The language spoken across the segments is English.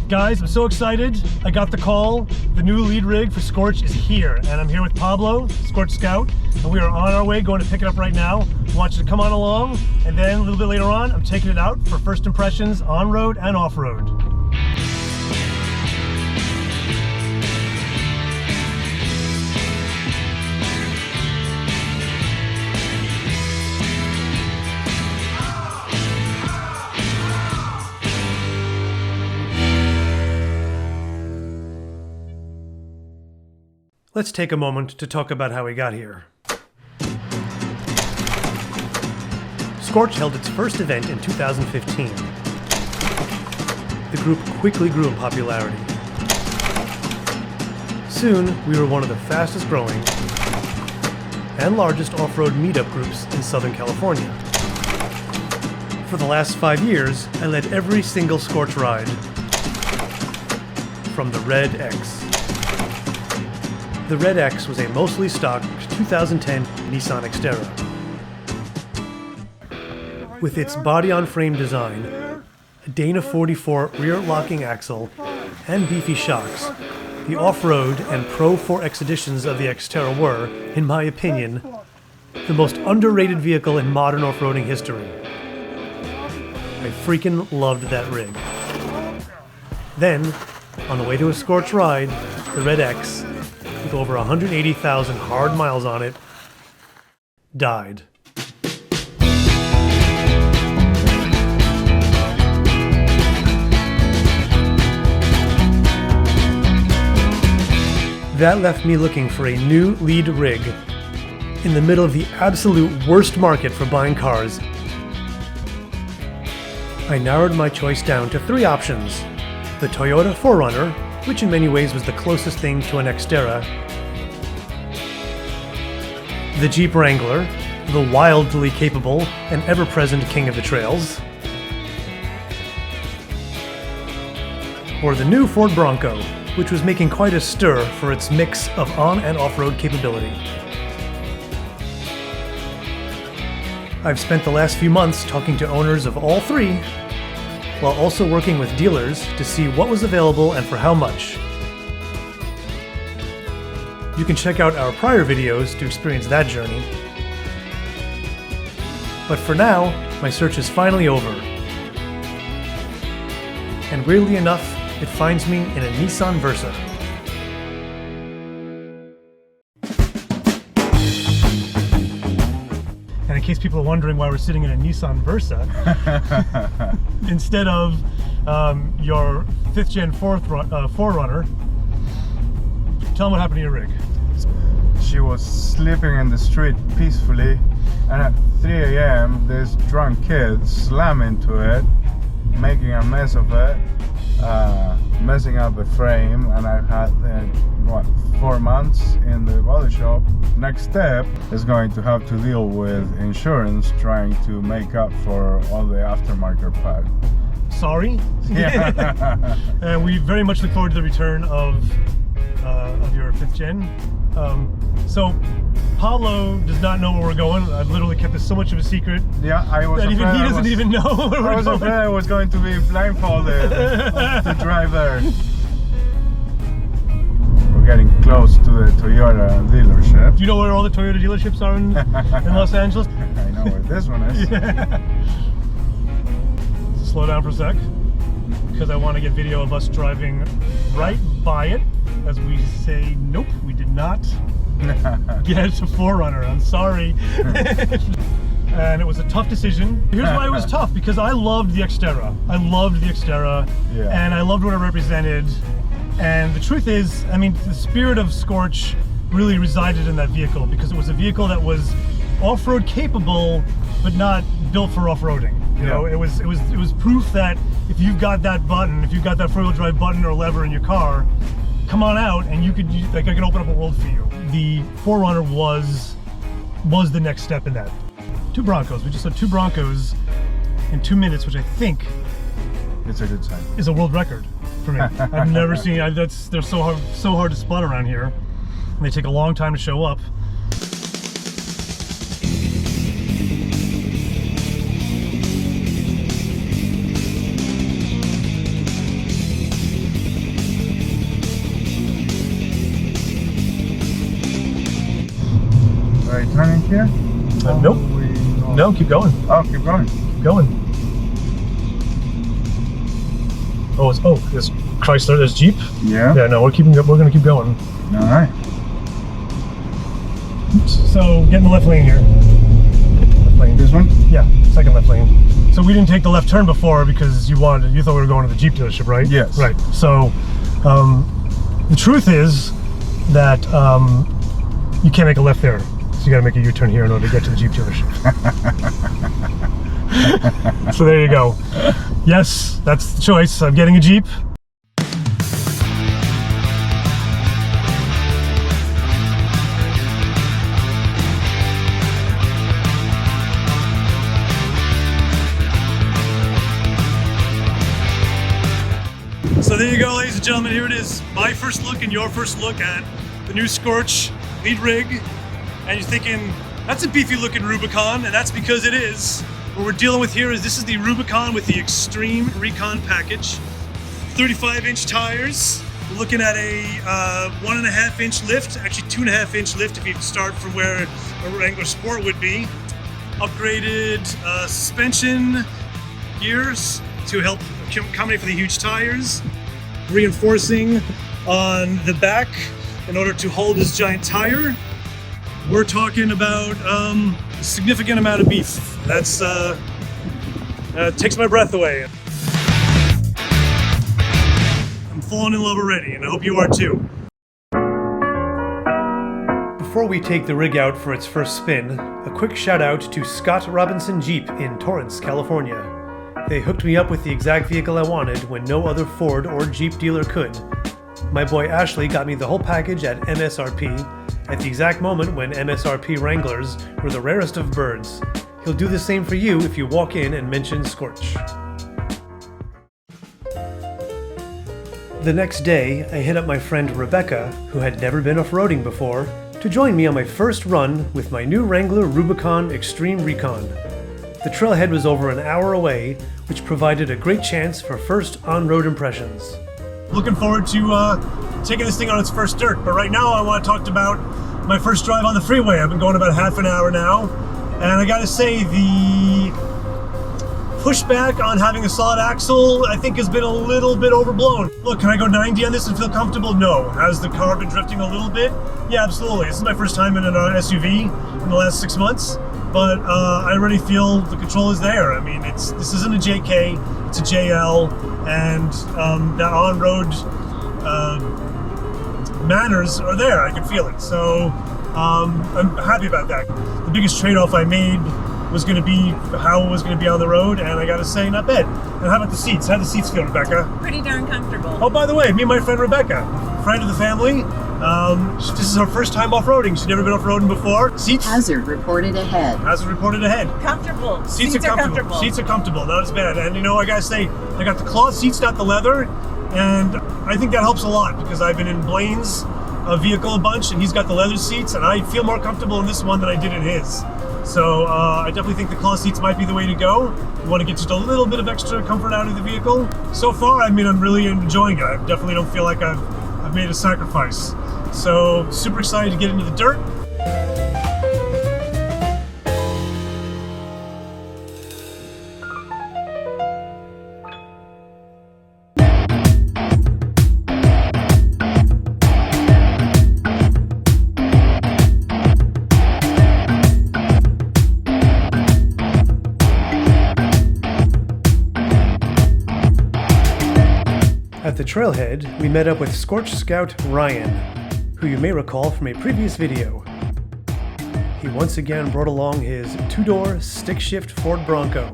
Guys, I'm so excited. I got the call. The new lead rig for Scorch is here, and I'm here with Pablo, SCORCH Scout, and we are on our way going to pick it up right now. I want you to come on along, and then a little bit later on, I'm taking it out for first impressions on-road and off-road. Let's take a moment to talk about how we got here. SCORCH held its first event in 2015. The group quickly grew in popularity. Soon, we were one of the fastest growing and largest off-road meetup groups in Southern California. For the last 5 years, I led every single SCORCH ride from the Red X. The Red X was a mostly stock 2010 Nissan Xterra. With its body-on-frame design, a Dana 44 rear-locking axle, and beefy shocks, the off-road and Pro 4X editions of the Xterra were, in my opinion, the most underrated vehicle in modern off-roading history. I freaking loved that rig. Then, on the way to a SCORCH ride, the Red X, with over 180,000 hard miles on it, died. That left me looking for a new lead rig in the middle of the absolute worst market for buying cars. I narrowed my choice down to 3 options: the Toyota 4Runner, which in many ways was the closest thing to an Xterra, the Jeep Wrangler, the wildly capable and ever-present king of the trails, or the new Ford Bronco, which was making quite a stir for its mix of on- and off-road capability. I've spent the last few months talking to owners of all 3, while also working with dealers to see what was available and for how much. You can check out our prior videos to experience that journey. But for now, my search is finally over. And weirdly enough, it finds me in a Nissan Versa. And in case people are wondering why we're sitting in a Nissan Versa, instead of your 5th gen 4Runner, tell them what happened to your rig. She was sleeping in the street peacefully, and at 3 a.m. this drunk kid slammed into it, making a mess of it, messing up the frame, and I've had 4 months in the body shop. Next step is going to have to deal with insurance, trying to make up for all the aftermarket part. Sorry. Yeah. And we very much look forward to the return of your 5th gen. So Pablo does not know where we're going. I've literally kept this so much of a secret. Yeah, I was that even he doesn't even know where we're going. I was afraid I was going to be blindfolded to drive there. We're getting close to the Toyota dealership. Do you know where all the Toyota dealerships are in Los Angeles? I know where this one is. Yeah. Slow down for a sec, because I want to get video of us driving right by it as we say, nope, we did not get a 4Runner. I'm sorry. And it was a tough decision. Here's why it was tough: because I loved the Xterra. I loved the Xterra, and I loved what it represented. And the truth is, I mean, the spirit of SCORCH really resided in that vehicle, because it was a vehicle that was off-road capable, but not built for off-roading. You know, it was proof that if you've got that button, if you've got that four-wheel drive button or lever in your car, come on out and you could, like, I can open up a world for you. The 4Runner was the next step in that. 2 Broncos. We just saw 2 Broncos in 2 minutes, which I think it's a good sign. Is a world record for me. I've never seen. They're so hard to spot around here, and they take a long time to show up. here? Nope. No. No, keep going. Oh, keep going. Keep going. Oh, there's Chrysler, there's Jeep. Yeah. Yeah, no, we're gonna keep going. All right. Oops. So get in the left lane here. Left lane. This one? Yeah, second left lane. So we didn't take the left turn before because you thought we were going to the Jeep dealership, right? Yes. Right. So the truth is that you can't make a left there. So you got to make a U-turn here in order to get to the Jeep dealership. So there you go. Yes, that's the choice. I'm getting a Jeep. So there you go, ladies and gentlemen, here it is. My first look and your first look at the new Scorch lead rig. And you're thinking, that's a beefy looking Rubicon, and that's because it is. What we're dealing with here is this is the Rubicon with the Extreme Recon package. 35-inch tires. We're looking at a 1.5-inch lift, actually 2.5-inch lift if you start from where a Wrangler Sport would be. Upgraded suspension gears to help accommodate for the huge tires. Reinforcing on the back in order to hold this giant tire. We're talking about a significant amount of beef. That's takes my breath away. I'm falling in love already, and I hope you are too. Before we take the rig out for its first spin, a quick shout out to Scott Robinson Jeep in Torrance, California. They hooked me up with the exact vehicle I wanted when no other Ford or Jeep dealer could. My boy Ashley got me the whole package at MSRP, at the exact moment when MSRP Wranglers were the rarest of birds. He'll do the same for you if you walk in and mention Scorch. The next day, I hit up my friend Rebecca, who had never been off-roading before, to join me on my first run with my new Wrangler Rubicon Extreme Recon. The trailhead was over an hour away, which provided a great chance for first on-road impressions. Looking forward to taking this thing on its first dirt, but right now I want to talk about my first drive on the freeway. I've been going about half an hour now, and I gotta say the pushback on having a solid axle I think has been a little bit overblown. Look, can I go 90 on this and feel comfortable? No. Has the car been drifting a little bit? Yeah, absolutely. This is my first time in an SUV in the last 6 months. But I already feel the control is there. I mean, this isn't a JK, it's a JL, and that on-road manners are there. I can feel it. So I'm happy about that. The biggest trade-off I made was going to be how it was going to be on the road, and I got to say, not bad. And how about the seats? How do the seats feel, Rebecca? Pretty darn comfortable. Oh, by the way, me and my friend Rebecca, friend of the family. This is her first time off-roading. She's never been off-roading before. Seats. Hazard reported ahead. Hazard reported ahead. Comfortable. Seats are comfortable. Seats are comfortable. Not as bad. And you know, I gotta say, I got the cloth seats, not the leather, and I think that helps a lot because I've been in Blaine's vehicle a bunch, and he's got the leather seats, and I feel more comfortable in this one than I did in his. So I definitely think the cloth seats might be the way to go. You want to get just a little bit of extra comfort out of the vehicle. So far, I mean, I'm really enjoying it. I definitely don't feel like I've made a sacrifice. So super excited to get into the dirt. At the trailhead, we met up with SCORCH Scout Ryan, who you may recall from a previous video. He once again brought along his two-door stick-shift Ford Bronco.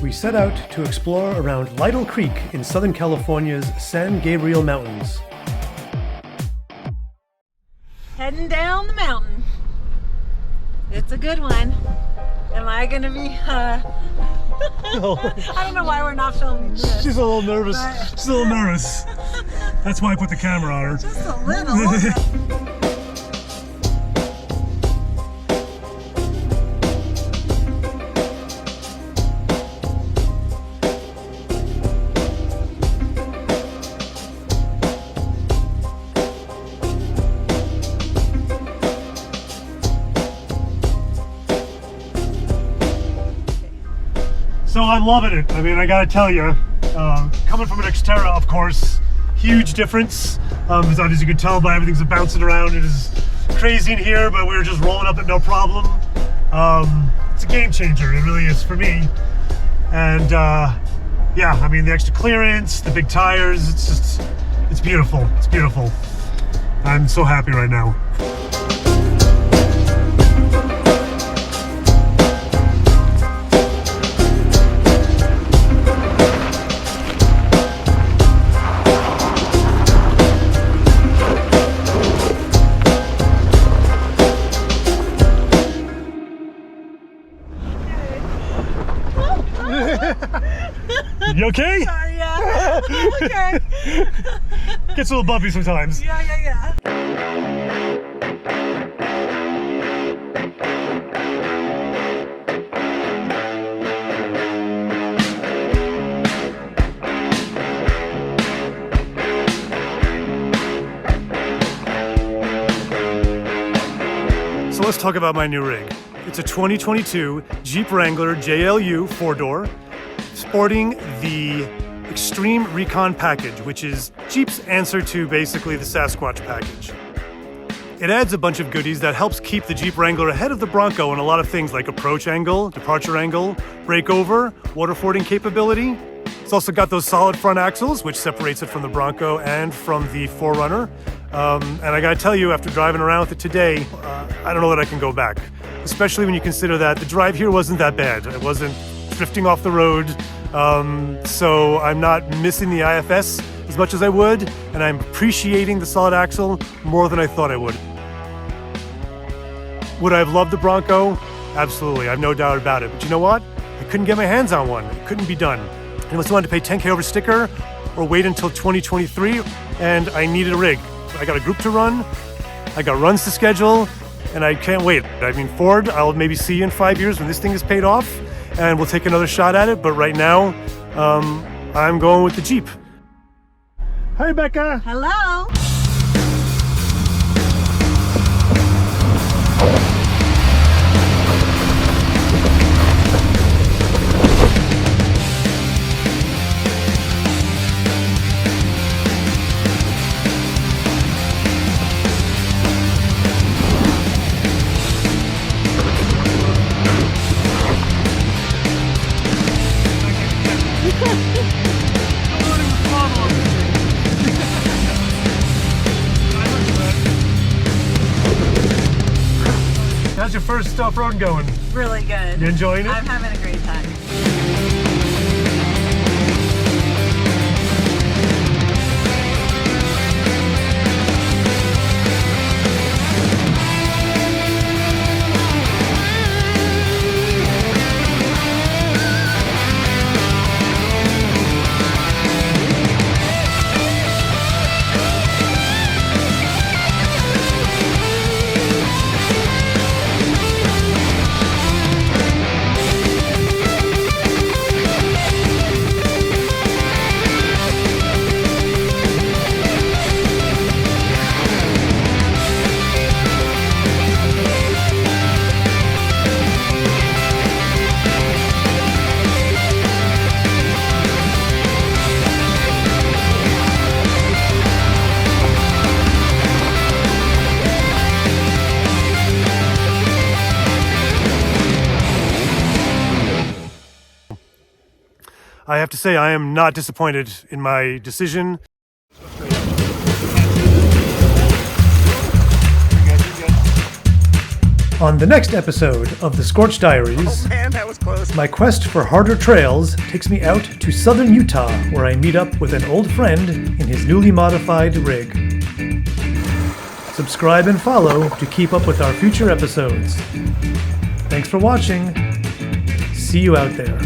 We set out to explore around Lytle Creek in Southern California's San Gabriel Mountains. Heading down the mountain. It's a good one. Am I gonna be, I don't know why we're not filming this. She's a little nervous. But- She's a little nervous. That's why I put the camera on her. Just a little. So I'm loving it. I mean, I gotta tell you, coming from an Xterra, of course, huge difference. As you can tell by everything's bouncing around, it is crazy in here, but we were just rolling up it no problem. It's a game changer, it really is for me. And yeah, I mean, the extra clearance, the big tires, it's beautiful, it's beautiful. I'm so happy right now. You okay? Sorry, yeah. Okay. Gets a little bumpy sometimes. Yeah. So let's talk about my new rig. It's a 2022 Jeep Wrangler JLU 4-door, sporting the Extreme Recon package, which is Jeep's answer to basically the Sasquatch package. It adds a bunch of goodies that helps keep the Jeep Wrangler ahead of the Bronco in a lot of things like approach angle, departure angle, breakover, water fording capability. It's also got those solid front axles, which separates it from the Bronco and from the 4Runner. And I gotta tell you, after driving around with it today, I don't know that I can go back. Especially when you consider that the drive here wasn't that bad. It wasn't drifting off the road. So I'm not missing the IFS as much as I would, and I'm appreciating the solid axle more than I thought I would. Would I have loved the Bronco? Absolutely, I have no doubt about it. But you know what? I couldn't get my hands on one. It couldn't be done. I was wanted to pay $10K over sticker or wait until 2023, and I needed a rig. I got a group to run, I got runs to schedule, and I can't wait. I mean, Ford, I'll maybe see you in 5 years when this thing is paid off, and we'll take another shot at it. But right now, I'm going with the Jeep. Hi, Becca. Hello. How's your first off-road going? Really good. You enjoying it? I'm having a great time. I have to say, I am not disappointed in my decision. On the next episode of the Scorch Diaries, Man, that was close. my quest for harder trails takes me out to southern Utah, where I meet up with an old friend in his newly modified rig. Subscribe and follow to keep up with our future episodes. Thanks for watching. See you out there.